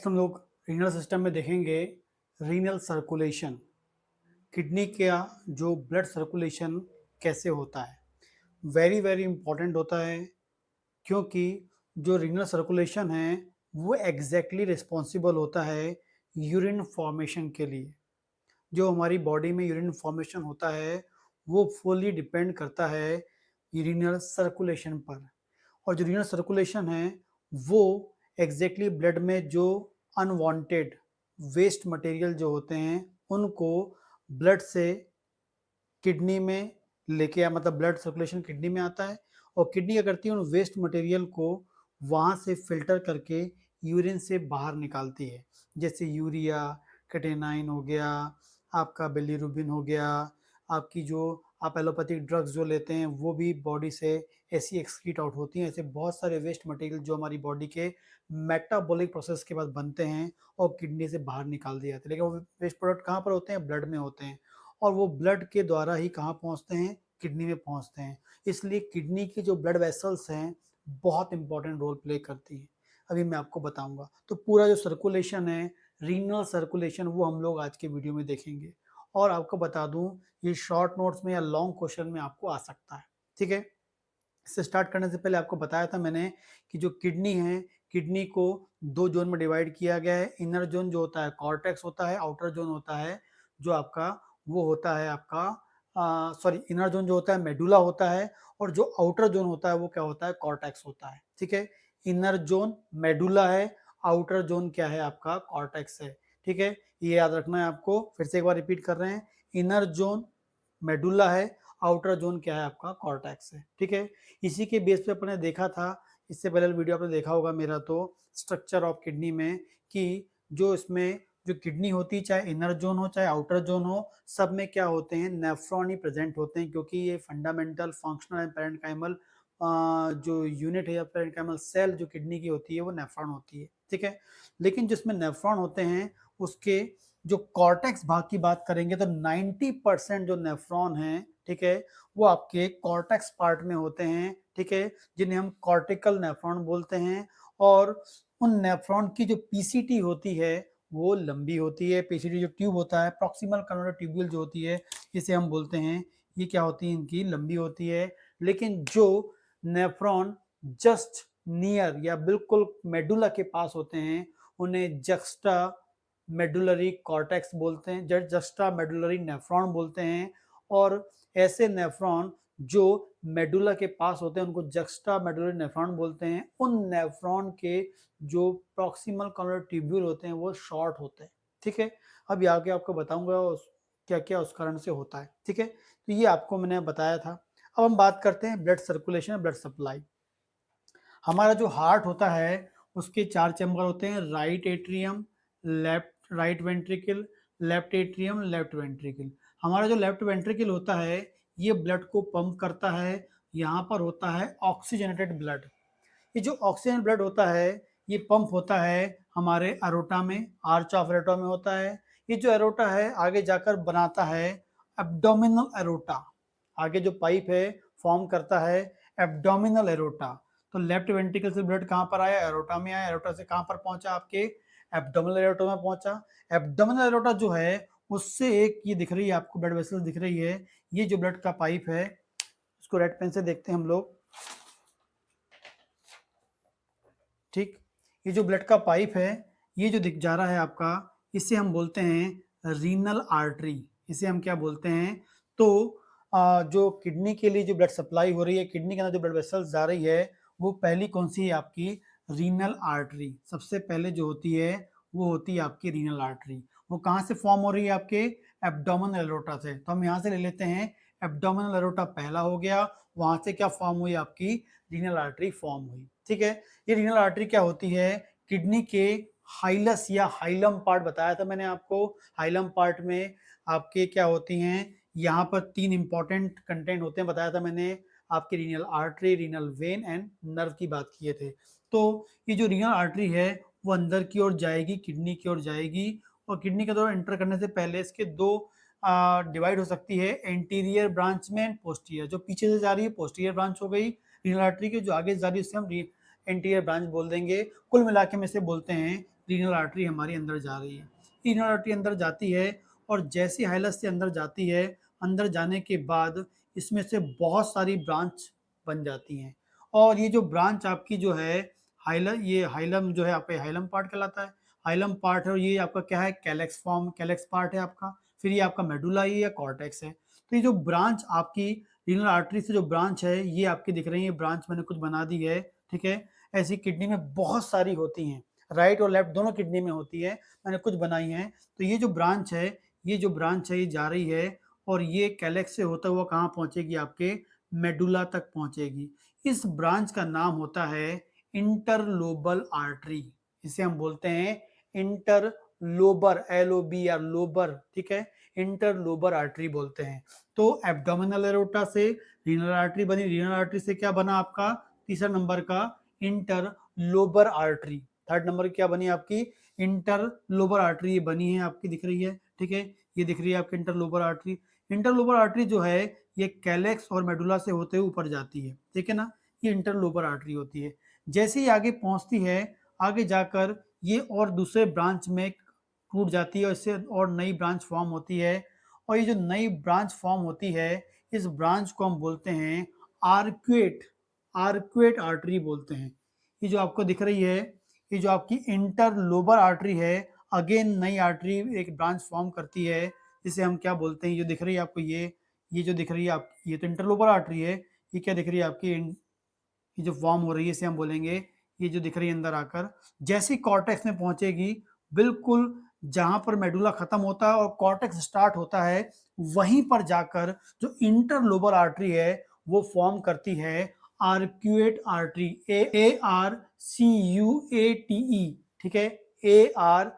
Next हम लोग renal system में देखेंगे रीनल सर्कुलेशन। किडनी का जो ब्लड सर्कुलेशन कैसे होता है, वेरी वेरी इंपॉर्टेंट होता है, क्योंकि जो रीनल सर्कुलेशन है वो एग्जैक्टली रिस्पॉन्सिबल होता है यूरिन फॉर्मेशन के लिए। जो हमारी बॉडी में यूरिन फॉर्मेशन होता है वो फुली डिपेंड करता है यूरिनल सर्कुलेशन पर। और जो रीनल सर्कुलेशन है वो एग्जैक्टली ब्लड में जो अनवांटेड वेस्ट मटेरियल जो होते हैं उनको ब्लड से किडनी में लेके आ मतलब ब्लड सर्कुलेशन किडनी में आता है, और किडनी क्या करती है उन वेस्ट मटेरियल को वहाँ से फिल्टर करके यूरिन से बाहर निकालती है। जैसे यूरिया, क्रेटेनाइन हो गया, आपका बिलीरुबिन हो गया, आपकी जो आप एलोपैथिक ड्रग्स जो लेते हैं वो भी बॉडी से ऐसी एक्सक्रीट आउट होती हैं। ऐसे बहुत सारे वेस्ट मटेरियल जो हमारी बॉडी के मेटाबॉलिक प्रोसेस के बाद बनते हैं और किडनी से बाहर निकाल दिए जाते हैं। लेकिन वो वेस्ट प्रोडक्ट कहाँ पर होते हैं? ब्लड में होते हैं, और वो ब्लड के द्वारा ही कहाँ पहुँचते हैं? किडनी में पहुँचते हैं। इसलिए किडनी की जो ब्लड वेसल्स हैं बहुत इंपॉर्टेंट रोल प्ले करती हैं। अभी मैं आपको बताऊंगा। तो पूरा जो सर्कुलेशन है, रीनल सर्कुलेशन, वो हम लोग आज के वीडियो में देखेंगे। और आपको बता दूं, ये शॉर्ट नोट्स में या लॉन्ग क्वेश्चन में आपको आ सकता है। ठीक है, इससे स्टार्ट करने से पहले आपको बताया था मैंने कि जो किडनी है, किडनी को दो जोन में डिवाइड किया गया है। इनर जोन जो होता है कॉर्टेक्स होता है, आउटर जोन होता है जो आपका वो होता है आपका सॉरी, इनर जोन जो होता है मेडुला होता है, और जो आउटर जोन होता है वो क्या होता है? कॉर्टेक्स होता है। ठीक है, इनर जोन मेडुला है, आउटर जोन क्या है? आपका कॉर्टेक्स है। ठीक है, ये याद रखना है आपको। फिर से एक बार रिपीट कर रहे हैं, इनर जोन मेडुला है, आउटर जोन क्या है? आपका कॉर्टेक्स है। ठीक है, इसी के बेस पे अपने देखा था, इससे पहले वीडियो आपने देखा होगा मेरा, तो स्ट्रक्चर ऑफ किडनी में कि जो इसमें जो किडनी होती है, चाहे इनर जोन हो चाहे आउटर जोन हो, सब में क्या होते हैं? नेफ्रॉन ही प्रेजेंट होते हैं, क्योंकि ये फंडामेंटल फंक्शनल एंड पैरेन्काइमल जो यूनिट है या पैरेन्काइमल सेल जो किडनी की होती है वो नेफ्रॉन होती है। ठीक है, लेकिन जिसमें नेफ्रॉन होते हैं उसके जो कॉर्टेक्स भाग की बात करेंगे तो 90% जो नेफ्रॉन है, ठीक है, वो आपके कॉर्टेक्स पार्ट में होते हैं। ठीक है, जिन्हें हम कॉर्टिकल नेफ्रॉन बोलते हैं। और उन नेफ्रॉन की जो पीसीटी होती है वो लंबी होती है। पीसीटी जो ट्यूब होता है, प्रॉक्सिमल कन्वर्टर ट्यूब्यूल जो होती है, इसे हम बोलते हैं, ये क्या होती है? इनकी लंबी होती है। लेकिन जो नेफ्रॉन जस्ट नियर या बिल्कुल मेडुला के पास होते हैं उन्हें जक्स्टा मेडुलरी कॉर्टेक्स बोलते हैं, जस्टा मेडुलरी नेफ्रॉन बोलते हैं। और ऐसे नेफ्रॉन जो मेडुला के पास होते हैं उनको जक्स्टा मेडुलरी नेफ्रॉन बोलते हैं। उन नेफ्रॉन के जो प्रॉक्सिमल कन्वर्टर ट्यूब्यूल होते हैं वो शॉर्ट होते हैं। ठीक है, अब आगे आपको बताऊंगा क्या क्या उस कारण से होता है। ठीक है, तो ये आपको मैंने बताया था। अब हम बात करते हैं ब्लड सर्कुलेशन, ब्लड सप्लाई। हमारा जो हार्ट होता है उसके चार चैम्बर होते हैं, right atrium, left right ventricle, left atrium, left ventricle. हमारा जो लेफ्ट वेंट्रिकल होता है ये ब्लड को पंप करता है। यहाँ पर होता है ऑक्सीजनेटेड ब्लड। ये जो ऑक्सीजन ब्लड होता है ये पंप होता है हमारे एरोटा में, आर्च ऑफ एरोटा में होता है। ये जो एरोटा है आगे जाकर बनाता है एब्डोमिनल एरोटा। आगे जो पाइप है फॉर्म करता है एब्डोमिनल एरोटा। तो लेफ्ट वेंट्रिकल से ब्लड कहाँ पर आया? एरोटा में आया। एरोटा से कहाँ पर पहुंचा? आपके एब्डोमिनल एरोटा में पहुंचा। एब्डोमिनल एरोटा जो है उससे एक ये दिख रही है आपको ब्लड वेसल दिख रही है, ये जो ब्लड का पाइप है इसको रेड पेन से देखते हैं हम लोग। ठीक, ये जो ब्लड का पाइप है ये जो दिख जा रहा है आपका, इसे हम बोलते हैं रीनल आर्टरी। इसे हम क्या बोलते हैं? तो जो किडनी के लिए जो ब्लड सप्लाई हो रही है, किडनी के अंदर जो ब्लड वेसल्स जा रही है, वो पहली कौन सी है? आपकी रीनल आर्टरी। सबसे पहले जो होती है वो होती है आपकी रीनल आर्टरी। वो कहाँ से फॉर्म हो रही है? आपके एब्डोमिनल एरोटा से। तो हम यहाँ से ले लेते हैं एब्डोमिनल एरोटा पहला हो गया, वहां से क्या फॉर्म हुई? आपकी रीनल आर्टरी फॉर्म हुई। ठीक है, ये रीनल आर्टरी क्या होती है? किडनी के हाइलस या हाइलम पार्ट बताया था मैंने आपको। हाइलम पार्ट में आपके क्या होती हैं? यहाँ पर तीन इंपॉर्टेंट कंटेंट होते हैं, बताया था मैंने। आपकी renal artery, renal vein and nerve की बात किए थे। तो ये जो रीनल आर्टरी है वो अंदर की ओर जाएगी, किडनी की ओर जाएगी, और किडनी के द्वारा एंटर करने से पहले इसके दो डिवाइड हो सकती है, एंटीरियर ब्रांच में एंड पोस्टीरियर। जो पीछे से जा रही है पोस्टीरियर ब्रांच हो गई रीनल आर्टरी की, जो आगे जा रही है उसे हम एंटीरियर ब्रांच बोल देंगे। कुल मिला के हम इसे बोलते हैं रीनल आर्टरी हमारी अंदर जा रही है। रीनल आर्टरी अंदर जाती है और जैसे हाइलस से अंदर जाती है, अंदर जाने के बाद इसमें से बहुत सारी ब्रांच बन जाती हैं और ये जो ब्रांच आपकी जो है हाइलम, ये हाइलम जो है आपका हाइलम पार्ट कहलाता है। हाइलम पार्ट है और ये आपका क्या है, कैलेक्स फॉर्म, कैलेक्स पार्ट है आपका। फिर ये आपका मेडुला है या कॉर्टेक्स है। तो ये जो ब्रांच आपकी रीनल आर्टरी से जो ब्रांच है ये आपकी दिख रही है, ब्रांच मैंने कुछ बना दी है, ठीक है। ऐसी किडनी में बहुत सारी होती हैं, राइट और लेफ्ट दोनों किडनी में होती है, मैंने कुछ बनाई हैं। तो ये जो ब्रांच है, ये जो ब्रांच है ये जा रही है और ये कैलेक्स से होता हुआ कहाँ पहुंचेगी, आपके मेडुला तक पहुंचेगी। इस ब्रांच का नाम होता है इंटरलोबल आर्टरी। इसे हम बोलते हैं इंटरलोबर, LOBR, लोबर, ठीक है, इंटरलोबर आर्टरी बोलते हैं। तो एब्डोमिनल एरोटा से रीनल आर्टरी बनी, रीनल आर्टरी से क्या बना आपका तीसरा नंबर का इंटरलोबर आर्टरी। थर्ड नंबर क्या बनी आपकी इंटरलोबर आर्टरी, ये बनी है आपकी दिख रही है, ठीक है, ये दिख रही है आपकी इंटरलोबर आर्टरी। इंटरलोबर आर्टरी जो है ये कैलेक्स और मेडुला से होते हुए ऊपर जाती है, ठीक है ना, ये इंटरलोबर आर्टरी होती है। जैसे ही आगे पहुंचती है, आगे जाकर ये और दूसरे ब्रांच में टूट जाती है और इससे और नई ब्रांच फॉर्म होती है। और ये जो नई ब्रांच फॉर्म होती है, इस ब्रांच को हम बोलते हैं आर्क्वेट, आर्क्वेट आर्टरी बोलते हैं। ये जो आपको दिख रही है, ये जो आपकी इंटरलोबर आर्टरी है, अगेन नई आर्टरी एक ब्रांच फॉर्म करती है, जिसे हम क्या बोलते हैं, ये दिख रही है आपको, ये जो दिख रही है आप, ये तो इंटरलोबर आर्टरी है। ये क्या दिख रही है आपकी, ये जो फॉर्म हो रही है इसे हम बोलेंगे, ये जो दिख रही है अंदर आकर जैसी कॉर्टेक्स में पहुंचेगी, बिल्कुल जहां पर मेडुला खत्म होता है और कॉर्टेक्स स्टार्ट होता है, वहीं पर जाकर जो इंटरलोबर आर्टरी है वो फॉर्म करती है आर्क्यूएट आर्टरी, ARCUATE, ठीक है, ARCUAT,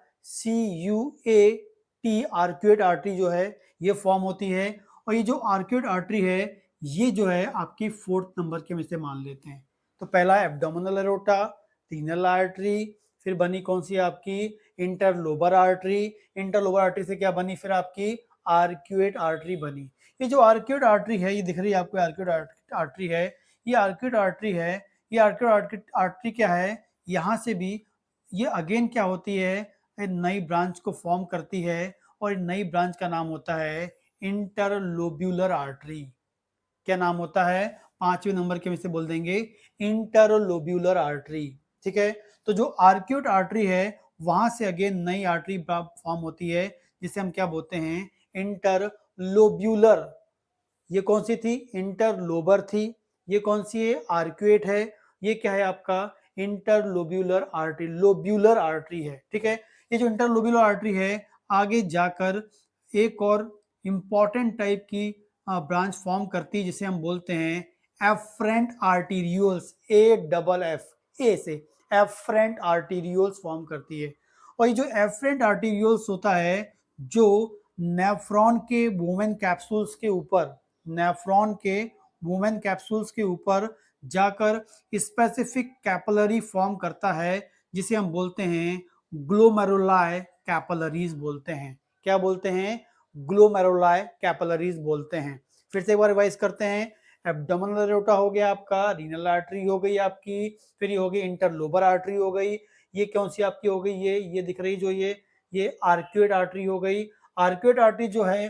आर्क्यूएट आर्टरी जो है ये फॉर्म होती है। और ये जो आर्क्यूएट आर्टरी है ये जो है आपकी फोर्थ नंबर के हम इसे मान लेते हैं। तो पहला एब्डोमिनल एरोटा, रीनल आर्टरी, फिर बनी कौन सी आपकी इंटरलोबर आर्टरी, इंटरलोबर आर्टरी से क्या बनी फिर आपकी आर्क्यूएट आर्टरी बनी। ये जो आर्क्यूएट आर्टरी है ये दिख रही है आपको, आर्क्यूएट आर्टरी है, ये आर्क्यूएट आर्टरी है। ये आर्क्यूएट आर्टरी क्या है, यहाँ से भी ये अगेन क्या होती है, नई ब्रांच को फॉर्म करती है और नई ब्रांच का नाम होता है इंटरलोब्यूलर आर्टरी। क्या नाम होता है, पांचवें नंबर के में से बोल देंगे इंटरलोब्यूलर आर्टरी, ठीक है। तो जो आर्क्यूट आर्टरी है वहां से अगेन नई आर्टरी फॉर्म होती है, जिसे हम क्या बोलते हैं इंटरलोब्यूलर। ये कौन सी थी, इंटरलोबर थी। ये कौन सी है, आर्क्यूएट है। ये क्या है आपका इंटरलोब्यूलर आर्टरी, लोब्यूलर आर्टरी है, ठीक है। ये जो इंटरलोब्यूलर आर्टरी है आगे जाकर एक और इंपॉर्टेंट टाइप की ब्रांच फॉर्म करती है, जिसे हम बोलते हैं एफरेंट आर्टीरियोल्स, AFF, ए से एफरेंट आर्टीरियोल्स फॉर्म करती है। और ये जो एफरेंट आर्टीरियोल्स होता है जो नेफ्रॉन के वुमेन कैप्सूल्स के ऊपर, नेफ्रॉन के वुमेन कैप्सूल्स के ऊपर जाकर स्पेसिफिक कैपिलरी फॉर्म करता है, जिसे हम बोलते हैं ग्लोमेरुलाई कैपिलरीज बोलते हैं। क्या बोलते हैं, ग्लोमेरुलाई कैपिलरीज बोलते हैं। फिर से एक बार रिवाइज करते हैं, एब्डोमिनल एरोटा हो गया आपका, रीनल आर्टरी हो गई आपकी, फिर ये हो गई इंटरलोबर आर्टरी हो गई, ये कौन सी आपकी हो गई, ये दिख रही जो ये आर्क्यूएट आर्टरी हो गई। आर्क्यूएट आर्टरी जो है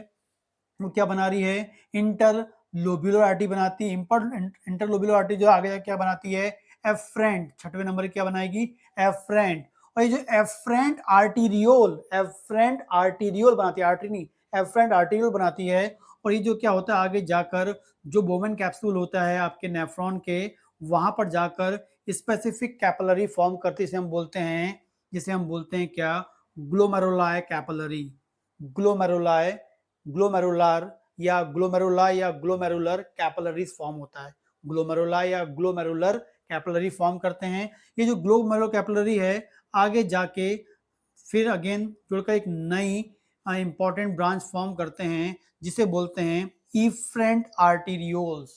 वो क्या बना रही है, इंटरलोब्यूलर आर्टरी बनाती है। इंटरलोब्यूलर आर्टरी जो आगे क्या बनाती है, एफरेंट, छठवें नंबर क्या बनाएगी, एफरेंट। और ये जो एफरेंट आर्टीरियोल, एफरेंट आर्टीरियोल बनाती है, आर्टरी नहीं, एफरेंट आर्टीरियोल बनाती है। और ये जो क्या होता है आगे जाकर जो बोवेन कैप्सूल होता है आपके नेफ्रॉन के, वहां पर जाकर स्पेसिफिक कैपिलरी फॉर्म करती है, जिसे हम बोलते हैं क्या, ग्लोमेरुलाई कैपिलरी, ग्लोमेरुलाई, ग्लोमेरुलर या ग्लोमेरुलर कैपिलरीज फॉर्म होता है, ग्लोमेरुला या ग्लोमेरुलर कैपिलरी फॉर्म करते हैं। ये जो ग्लोमेरुलर कैपिलरी है आगे जाके फिर अगेन जुड़कर एक नई इंपॉर्टेंट ब्रांच फॉर्म करते हैं, जिसे बोलते हैं इफ्रेंट आर्टीरियोल्स।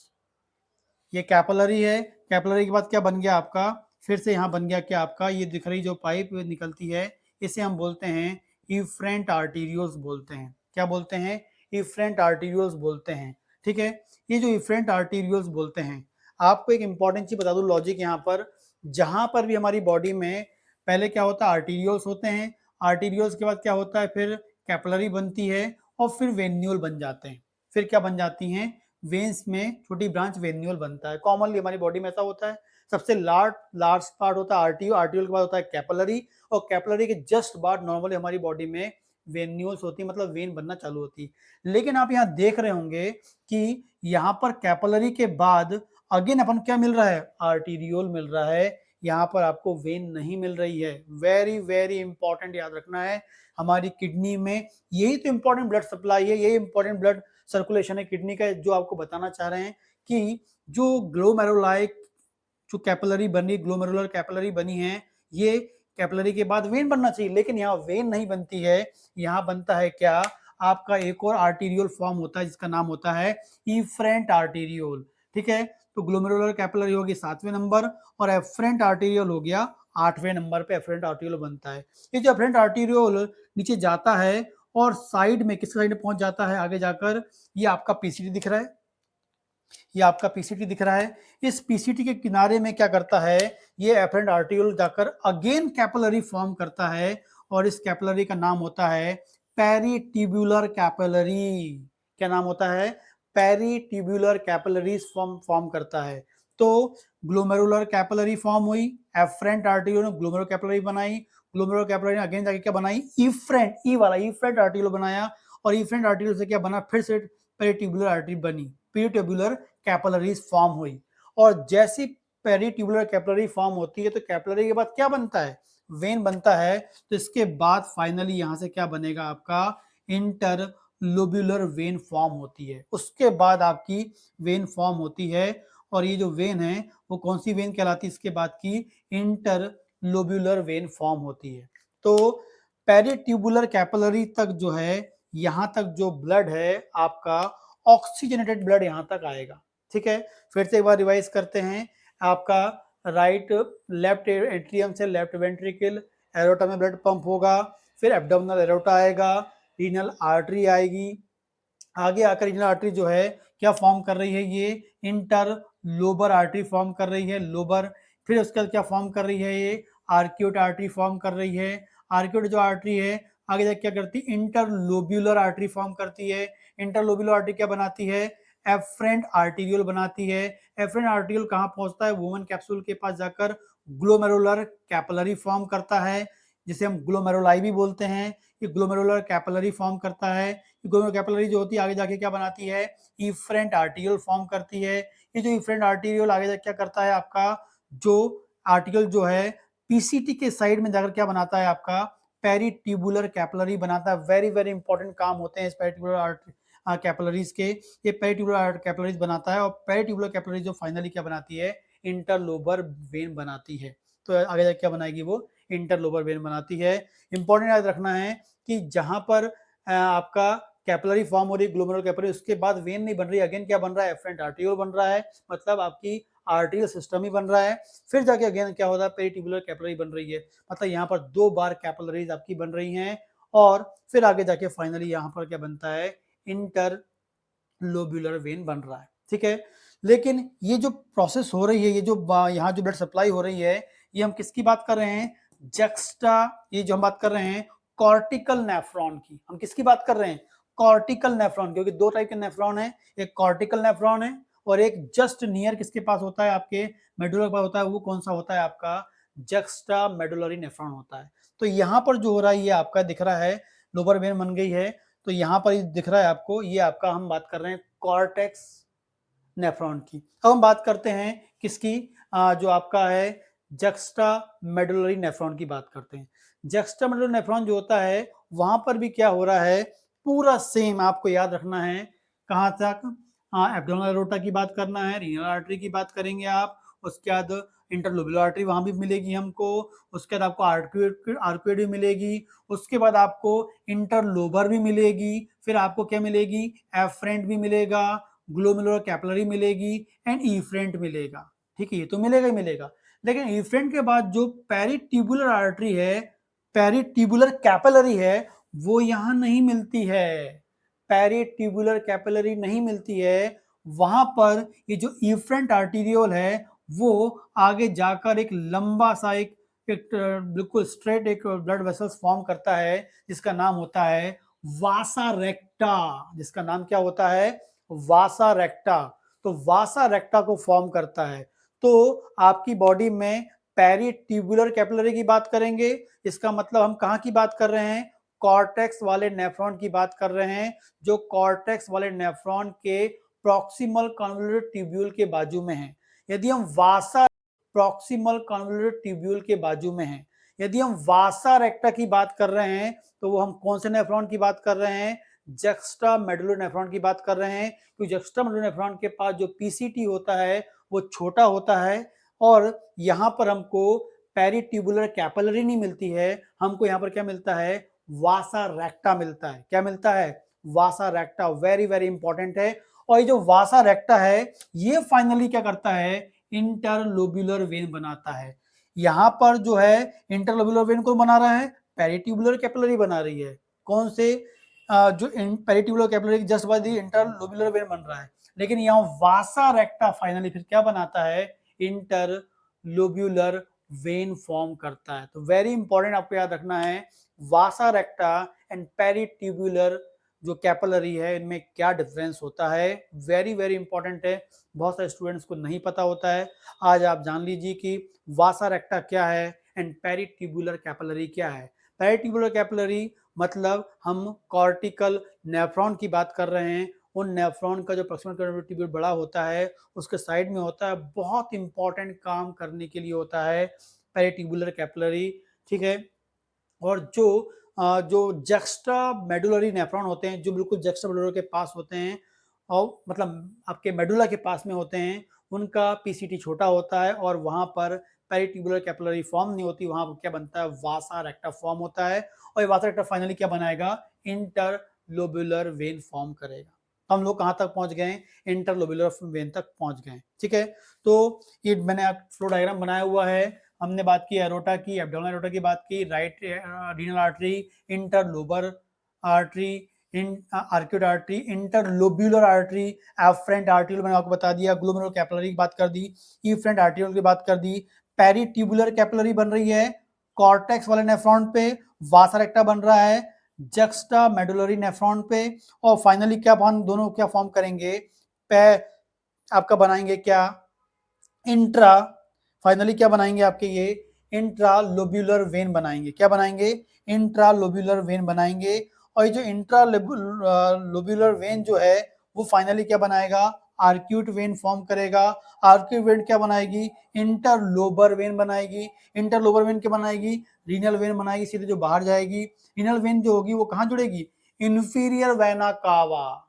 ये कैपिलरी है, कैपिलरी के बाद क्या बन गया आपका, फिर से यहाँ बन गया क्या आपका, ये दिख रही जो पाइप निकलती है, इसे हम बोलते हैं इफ्रेंट आर्टीरियोल्स बोलते हैं। क्या बोलते हैं, इफ्रेंट आर्टीरियोल्स बोलते हैं, ठीक है। ये जो इफ्रेंट आर्टीरियोल्स बोलते हैं, आपको एक इंपॉर्टेंट चीज बता दूं लॉजिक यहाँ पर, जहां पर भी हमारी बॉडी में पहले क्या होता है, आर्टीरियोल्स होते हैं, आर्टीरियोल्स के बाद क्या होता है, फिर कैपिलरी बनती है और फिर वेन्यूल बन जाते हैं। फिर क्या बन जाती हैं, वेन्स में छोटी ब्रांच वेन्यूल बनता है। कॉमनली हमारी बॉडी में ऐसा होता है। सबसे लार्ज पार्ट होता है आर्टियो, आर्टियोल के बाद होता है कैपिलरी, और कैपिलरी के जस्ट बाद नॉर्मली हमारी बॉडी में वेन्यूल्स होती है, मतलब वेन बनना चालू होती है। लेकिन आप यहाँ देख रहे होंगे कि यहाँ पर कैपिलरी के बाद अगेन अपन क्या मिल रहा है, आर्टीरियोल मिल रहा है, यहाँ पर आपको वेन नहीं मिल रही है। वेरी वेरी इंपॉर्टेंट याद रखना है, हमारी किडनी में यही तो इंपॉर्टेंट ब्लड सप्लाई है, यही इंपॉर्टेंट ब्लड सर्कुलेशन है किडनी का, जो आपको बताना चाह रहे हैं कि जो ग्लोमेरुलाई जो कैपिलरी बनी, ग्लोमेरुलर कैपिलरी बनी है, ये कैपिलरी के बाद वेन बनना चाहिए, लेकिन यहाँ वेन नहीं बनती है। यहाँ बनता है क्या, आपका एक और आर्टीरियोल फॉर्म होता है जिसका नाम होता है इफरेंट आर्टीरियोल। ठीक है, तो ग्लोमेरुलर कैपिलरी होगी 7वें नंबर और एफरेंट आर्टीरियोल हो गया 8वें नंबर पे एफरेंट आर्टीरियोल बनता है। ये जो एफरेंट आर्टीरियोल नीचे जाता है और साइड में किस साइड में पहुंच जाता है आगे जाकर, ये आपका पीसीटी दिख रहा है, ये आपका पीसीटी दिख रहा है। इस पीसीटी के किनारे में क्या करता है, ये एफरेंट आर्टीरियोल जाकर अगेन कैपिलरी फॉर्म करता है और इस कैपिलरी का नाम होता है पेरिट्यूबुलर कैपिलरी। क्या नाम होता है, पेरिट्यूबुलर कैपिलरीज फॉर्म करता है। तो ग्लोमेरुलर कैपिलरी फॉर्म हुई, एफरेंट आर्टीरियोल ने ग्लोमेरुलर कैपिलरी बनाई, ग्लोमेरुलर कैपिलरी ने अगेन जाके क्या बनाई, इफरेंट, ई वाला इफरेंट आर्टीरियोल बनाया, और इफरेंट आर्टीरियोल से क्या बना, फिर से पेरिट्यूबुलर आर्टरी बनी, पेरिट्यूबुलर कैपिलरीज फॉर्म हुई। और जैसी पेरिट्यूबुलर कैपिलरी फॉर्म होती है तो कैपिलरी के बाद क्या बनता है, वेन बनता है। तो इसके बाद फाइनली यहां से क्या बनेगा, आपका इंटरलोब्यूलर वेन फॉर्म होती है। उसके बाद आपकी वेन फॉर्म होती है, और ये जो वेन है वो कौन सी वेन कहलाती है, इसके बाद की इंटरलोब्यूलर वेन फॉर्म होती है। तो पेरिट्यूबुलर कैपिलरी तक जो है, यहां तक जो ब्लड है आपका ऑक्सीजनेटेड ब्लड यहां तक आएगा। ठीक है, फिर से एक बार रिवाइज करते हैं। आपका राइट लेफ्ट एट्रियम से लेफ्ट वेंट्रिकल एरोटा में ब्लड पंप होगा, फिर एब्डोमिनल एरोटा आएगा, रीनल आर्टरी आएगी, आगे आकर रीनल आर्टरी जो है क्या फॉर्म कर रही है, ये इंटरलोबर आर्टरी फॉर्म कर रही है, लोबर। फिर उसके बाद क्या फॉर्म कर रही है, ये आर्क्यूट आर्टरी फॉर्म कर रही है। आर्क्यूट जो आर्टरी है आगे जाके क्या करती है, इंटरलोब्यूलर आर्टरी फॉर्म करती है। इंटरलोब्यूलर आर्टरी क्या बनाती है, एफरेंट आर्टीरियोल बनाती है। एफरेंट आर्टीरियोल कहाँ पहुंचता है, वुमेन कैप्सूल के पास जाकर ग्लोमेरुलर कैपिलरी फॉर्म करता है, जिसे हम ग्लोमेरुलाई भी बोलते हैं। ये ग्लोमेरुलर कैपिलरी फॉर्म करता है। ग्लोमेरुलर कैपिलरी जो होती है आगे जाके क्या बनाती है, इफरेंट आर्टीरियोल फॉर्म करती है। ये जो इफरेंट आर्टीरियोल आगे जाके क्या करता है, आपका जो आर्टिकल जो है पीसीटी के साइड में जाकर क्या बनाता है, आपका पेरिट्यूबुलर कैपिलरी बनाता है। वेरी वेरी इंपॉर्टेंट काम होते हैं इस पेरिट्यूबुलर कैपिलरीज के, ये पेरिट्यूबुलर कैपिलरीज बनाता है, और पेरिट्यूबुलर कैपिलरीज जो फाइनली क्या बनाती है, इंटरलोबर वेन बनाती है। तो आगे जाके क्या बनाएगी, वो इंटरलोबर वेन बनाती है। इंपॉर्टेंट याद रखना है कि जहां पर आपका कैपिलरी फॉर्म हो रही है, ग्लोमेरुलर कैपिलरी, उसके बाद वेन नहीं बन रही, अगेन क्या बन रहा है, एफरेंट आर्टीरियोल बन रहा है, मतलब आपकी आर्टीरियल सिस्टम ही बन रहा है। फिर जाके अगेन क्या होता है, पेरिट्यूबुलर कैपिलरी बन रही है, मतलब यहाँ पर 2 बार कैपिलरीज आपकी बन रही हैं, और फिर आगे जाके फाइनली यहाँ पर क्या बनता है, इंटरलोब्यूलर वेन बन रहा है। ठीक है, लेकिन ये जो प्रोसेस हो रही है, ये जो यहाँ जो ब्लड सप्लाई हो रही है, ये हम किसकी बात कर रहे हैं, जक्स्टा, ये जो हम बात कर रहे हैं कॉर्टिकल नेफ्रॉन की, हम किसकी बात कर रहे हैं, कॉर्टिकल नेफ्रॉन, क्योंकि 2 टाइप के नेफ्रॉन है, एक कॉर्टिकल नेफ्रॉन है और एक जस्ट नियर किसके पास होता है, आपके मेडुला के पास होता है, वो कौन सा होता है, आपका जक्स्टा मेडुलरी नेफ्रॉन होता है। तो यहाँ पर जो हो रहा है, ये आपका दिख रहा है, लोअर वेन बन गई है, तो यहाँ पर दिख रहा है आपको, ये आपका हम बात कर रहे हैं कॉर्टेक्स नेफ्रॉन की। अब हम बात करते हैं किसकी, जो आपका है जक्स्टा मेडुलरी नेफ्रॉन की बात करते हैं। जक्स्टा मेडुलरी नेफ्रॉन जो होता है, वहां पर भी क्या हो रहा है, पूरा सेम आपको याद रखना है, कहाँ तक, एब्डोमिनल एरोटा की बात करना है, रीनल आर्टरी की बात करेंगे आप, उसके बाद इंटरलोब्यूलर आर्टरी वहां भी मिलेगी हमको, उसके बाद आपको आर्क्यूट भी मिलेगी, उसके बाद आपको इंटरलोबर भी मिलेगी, फिर आपको क्या मिलेगी, एफरेंट भी मिलेगा, ग्लोमेरुलर कैपिलरी मिलेगी एंड इफरेंट मिलेगा। ठीक है, ये तो मिलेगा ही मिलेगा, लेकिन इफरेंट के बाद जो पेरिट्यूबुलर आर्टरी है, पेरिट्यूबुलर कैपिलरी है, वो यहां नहीं मिलती है, पेरिट्यूबुलर कैपिलरी नहीं मिलती है। वहां पर ये जो इफरेंट आर्टीरियोल है, वो आगे जाकर एक लंबा सा एक बिल्कुल स्ट्रेट एक ब्लड वेसल्स फॉर्म करता है जिसका नाम होता है वासा रेक्टा। जिसका नाम क्या होता है? वासा रेक्टा। तो वासा रेक्टा को फॉर्म करता है। तो आपकी बॉडी में पेरिट्यूबुलर कैपिलरी की बात करेंगे, इसका मतलब हम कहाँ की बात कर रहे हैं? कॉर्टेक्स वाले नेफ्रॉन की बात कर रहे हैं, जो कॉर्टेक्स वाले नेफ्रॉन के प्रॉक्सिमल कन्वोल्यूटेड ट्यूब्यूल के बाजू में है। यदि हम वासा प्रॉक्सिमल कन्वोल्यूटेड ट्यूब्यूल के बाजू में है, यदि हम वासा रेक्टा की बात कर रहे हैं तो वो हम कौन से नेफ्रॉन की बात कर रहे हैं? जक्स्टा मेडुलर नेफ्रॉन की बात कर रहे हैं। तो जक्स्टा मेडुलर नेफ्रॉन के पास जो पीसीटी होता है वो छोटा होता है और यहाँ पर हमको पेरिट्यूबुलर कैपिलरी नहीं मिलती है, हमको यहाँ पर क्या मिलता है? वासा रेक्टा मिलता है। क्या मिलता है? वासा रेक्टा। वेरी वेरी इंपॉर्टेंट है। और ये जो वासा रेक्टा है ये फाइनली क्या करता है? इंटरलोब्यूलर वेन बनाता है। यहाँ पर जो है इंटरलोब्यूलर वेन को बना रहा है, पेरिट्यूबुलर कैपिलरी बना रही है। कौन से? जो पेरिट्यूबुलर कैपिलरी जस्ट बाद इंटरलोब्यूलर वेन बन रहा है, लेकिन यहाँ वासा रेक्टा फाइनली फिर क्या बनाता है? इंटरलोब्यूलर वेन फॉर्म करता है। तो वेरी इंपॉर्टेंट आपको याद रखना है, वासा रेक्टा एंड पेरिट्यूबुलर जो कैपिलरी है इनमें क्या डिफरेंस होता है। वेरी वेरी इंपॉर्टेंट है, बहुत सारे स्टूडेंट्स को नहीं पता होता है। आज आप जान लीजिए कि वासा रेक्टा क्या है एंड पेरिट्यूबुलर कैपिलरी क्या है। पेरिट्यूबुलर कैपिलरी मतलब हम कॉर्टिकल नेफ्रॉन की बात कर रहे हैं, उन नेफ्रॉन का जो प्रॉक्सिमल कन्वोल्यूटेड ट्यूब्यूल बड़ा होता है उसके साइड में होता है, बहुत इंपॉर्टेंट काम करने के लिए होता है पेरिट्यूबुलर कैपिलरी। ठीक है। और जो जक्स्टा मेडुलरी नेफ्रॉन होते हैं, जो बिल्कुल जक्स्टा मेडुलर के पास होते हैं और मतलब आपके मेडुला के पास में होते हैं, उनका पीसीटी छोटा होता है और वहां पर पेरिट्यूबुलर कैपिलरी फॉर्म नहीं होती, वहां पर क्या बनता है? वासा रेक्टा फॉर्म होता है। और ये वासा रेक्टा फाइनली क्या बनाएगा? इंटरलोब्यूलर वेन फॉर्म करेगा। तो हम लोग कहाँ तक पहुंच गए? इंटरलोब्यूलर वेन तक पहुंच गए। ठीक है। तो ये मैंने फ्लो डायग्राम बनाया हुआ है। हमने बात की एरोटा की, एब्डोमिनल एरोटा की बात की, right renal artery, interlobar artery, arcuate artery, interlobular artery, efferent arteriole मैंने आपको बता दिया, ग्लोमेरुलर कैपिलरी की बात कर दी, इफरेंट आर्टरियल की बात कर दी, पेरिट्यूबुलर कैपिलरी बन रही है कॉर्टेक्स वाले नेफ्रॉन पे, वासा रेक्टा बन रहा है जक्स्टा मेडुलरी नेफ्रॉन पे, और फाइनली क्या दोनों क्या फॉर्म करेंगे? आपका बनाएंगे क्या? इंट्रा फाइनली क्या बनाएंगे आपके? ये इंट्रालोब्यूलर वेन बनाएंगे। क्या बनाएंगे? इंट्रालोब्यूलर वेन बनाएंगे। और ये जो इंट्रालोब्यूलर वेन जो है वो फाइनली क्या बनाएगा? आर्क्यूट वेन फॉर्म करेगा। आर्क्यूट वेन क्या बनाएगी? इंटरलोबर वेन बनाएगी। इंटरलोबर वेन क्या बनाएगी? रीनल वेन बनाएगी, सीधे जो बाहर जाएगी। रीनल वेन जो होगी वो कहाँ जुड़ेगी? Inferior vena cava.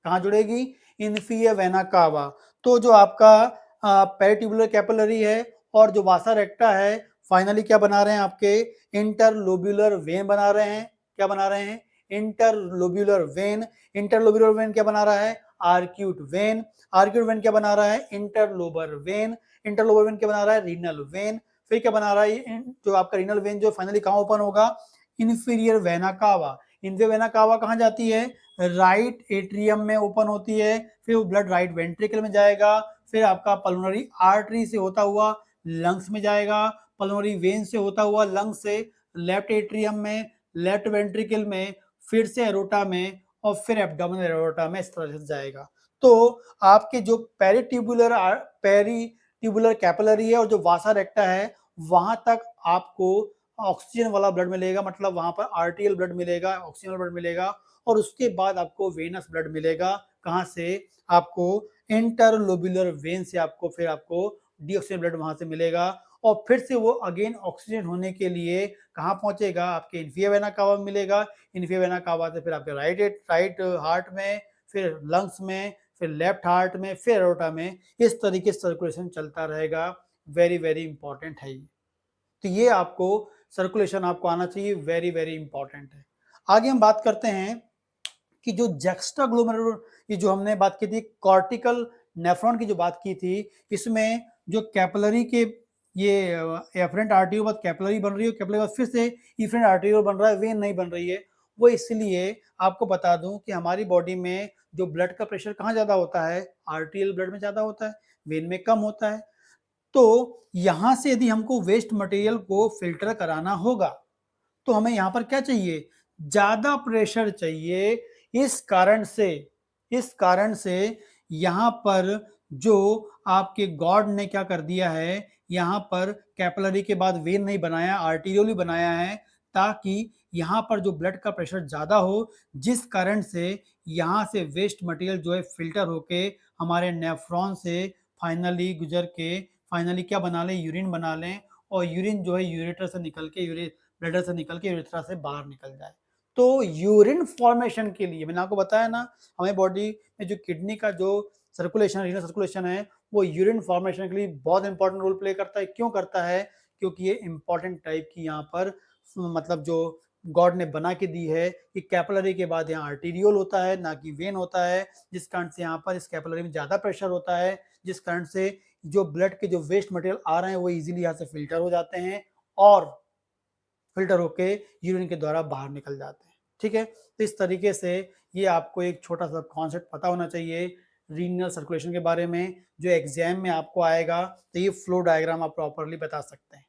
कहाँ जुड़ेगी? Inferior vena cava. तो जो आपका पेरिट्यूबुलर कैपिलरी है और जो वासा रेक्टा है फाइनली क्या बना रहे हैं? आपके इंटरलोब्यूलर वेन बना रहे हैं। क्या बना रहे हैं? Interlobular when. इंटरलोब्यूलर वेन क्या बना रहा है? Arcuate when. आर्क्यूट वेन क्या बना रहा है? Interlobar when. इंटरलोबर वेन क्या बना रहा है? Renal vein. फिर क्या बना रहा है? जो आपका रीनल वेन जो फाइनली कहाँ ओपन होगा? Inferior vena cava. Inferior vena cava कहाँ जाती है? राइट एट्रियम में ओपन होती है। फिर वो ब्लड राइट वेंट्रिकल में जाएगा, फिर आपका पल्मोनरी आर्टरी से होता हुआ लंग्स में जाएगा, पल्मोनरी वेन से होता हुआ लंग्स से लेफ्ट एट्रियम में, लेफ्ट वेंट्रिकल में, फिर से एरोटा में और फिर एब्डोमिनल एरोटा में इस तरह से जाएगा। तो आपके जो पेरिट्यूबुलर कैपिलरी है और जो वासा रेक्टा है वहां तक आपको ऑक्सीजन वाला ब्लड मिलेगा, मतलब वहां पर आर्टियल ब्लड मिलेगा, ऑक्सीजन ब्लड मिलेगा, और उसके बाद आपको वेनस ब्लड मिलेगा। कहाँ से? आपको इंटरलोब्यूलर वेन से आपको फिर आपको डीऑक्सीजन ब्लड वहां से मिलेगा और फिर से वो अगेन ऑक्सीजन होने के लिए कहाँ पहुंचेगा? आपके इन्फीरियर वेना कावा में मिलेगा। इन्फीरियर वेना कावा से फिर आपके राइट हार्ट में, फिर लंग्स में, फिर लेफ्ट हार्ट में, फिर एरोटा में, इस तरीके से सर्कुलेशन चलता रहेगा। वेरी वेरी इंपॉर्टेंट है ये। तो ये आपको सर्कुलेशन आपको आना चाहिए, वेरी वेरी इंपॉर्टेंट है। आगे हम बात करते हैं कि जो जक्स्टाग्लोमेरुलर, ये जो हमने बात की थी कॉर्टिकल नेफ्रॉन की जो बात की थी, इसमें जो कैपिलरी के ये एफरेंट आर्टरियोल बाद कैपिलरी बन रही है, कैपिलरी बाद फिर से इफरेंट आर्टरियोल बन रहा है, वेन नहीं बन रही है। वो इसलिए आपको बता दूं कि हमारी बॉडी में जो ब्लड का प्रेशर कहाँ ज्यादा होता है? आर्टरियल ब्लड में ज्यादा होता है, वेन में कम होता है। तो यहां से यदि हमको वेस्ट मटेरियल को फिल्टर कराना होगा तो हमें यहां पर क्या चाहिए, ज्यादा प्रेशर चाहिए। इस कारण से यहां पर जो आपके गॉड ने क्या कर दिया है, यहां पर कैपिलरी के बाद वेन नहीं बनाया, आर्टीरियोल बनाया है, ताकि यहां पर जो ब्लड का प्रेशर ज्यादा हो, जिस कारण से यहां से वेस्ट मटेरियल जो है फिल्टर होके हमारे नेफ्रॉन से फाइनली गुजर के फाइनली क्या बना लें, यूरिन बना लें, और यूरिन जो है यूरेटर से निकल के ब्लैडर से निकल के यूरेथ्रा से बाहर निकल जाए। तो यूरिन फॉर्मेशन के लिए मैंने आपको बताया ना, हमें बॉडी में जो किडनी का जो सर्कुलेशन, रीनल सर्कुलेशन है, वो यूरिन फॉर्मेशन के लिए बहुत इंपॉर्टेंट रोल प्ले करता है। क्यों करता है? क्योंकि ये इंपॉर्टेंट टाइप की यहाँ पर मतलब जो गॉड ने बना के दी है कि कैपिलरी के बाद यहाँ आर्टीरियोल होता है, ना कि वेन होता है, जिस कारण से यहाँ पर इस कैपिलरी में ज्यादा प्रेशर होता है, जिस कारण से जो ब्लड के जो वेस्ट मटेरियल आ रहे हैं वो इजीली यहाँ से फिल्टर हो जाते हैं और फिल्टर होके यूरिन के द्वारा बाहर निकल जाते हैं। ठीक है, तो इस तरीके से ये आपको एक छोटा सा कॉन्सेप्ट पता होना चाहिए रीनल सर्कुलेशन के बारे में, जो एग्जाम में आपको आएगा तो ये फ्लो डायग्राम आप प्रॉपरली बता सकते हैं।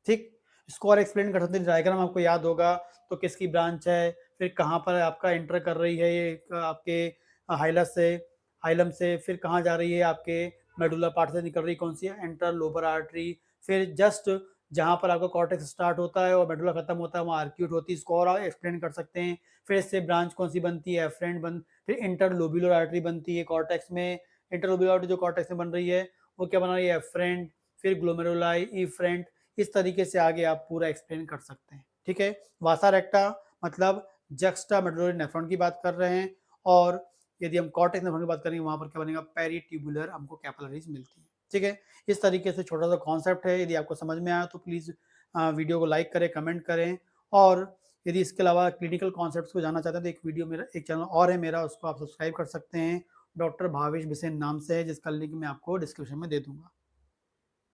ठीक, इसको और एक्सप्लेन कर सकते हैं, डायग्राम आपको याद होगा तो किसकी ब्रांच है, फिर कहाँ पर आपका एंटर कर रही है ये आपके हाइलस से, हाइलम से फिर कहाँ जा रही है, आपके मेडुला पार्ट से निकल रही कौन सी है, एंटर लोबर आर्टरी, फिर जस्ट जहाँ पर आपका कॉर्टेक्स स्टार्ट होता है और मेडुला खत्म होता है वहाँ आर्क्यूट होती है, इसको और एक्सप्लेन कर सकते हैं। फिर इससे ब्रांच कौन सी बनती है, एफरेंट फिर इंटरलोब्यूलर आर्टरी बनती है कॉर्टेक्स में, इंटरलोब्यूलर आर्टरी जो कॉर्टेक्स में बन रही है वो क्या बना रही है, एफरेंट, फिर ग्लोमेरुलाई, इफ्रेंट, इस तरीके से आगे आप पूरा एक्सप्लेन कर सकते हैं। ठीक है, वासा रेक्टा मतलब जक्स्टा मेडुलरी नेफ्रॉन की बात कर रहे हैं, और यदि हम कॉर्टेक्स नेफ्रॉन की बात करेंगे वहां पर क्या बनेगा, पेरीट्यूबुलर हमको कैपिलरीज मिलती है। ठीक है, इस तरीके से छोटा सा कॉन्सेप्ट है। यदि आपको समझ में आया तो प्लीज वीडियो को लाइक करें, कमेंट करें, और यदि इसके अलावा क्लिनिकल कॉन्सेप्ट्स को जानना चाहते हैं तो एक वीडियो मेरा, एक चैनल और है मेरा, उसको आप सब्सक्राइब कर सकते हैं, डॉक्टर भावेश बिसेन नाम से है, जिसका लिंक मैं आपको डिस्क्रिप्शन में दे दूंगा।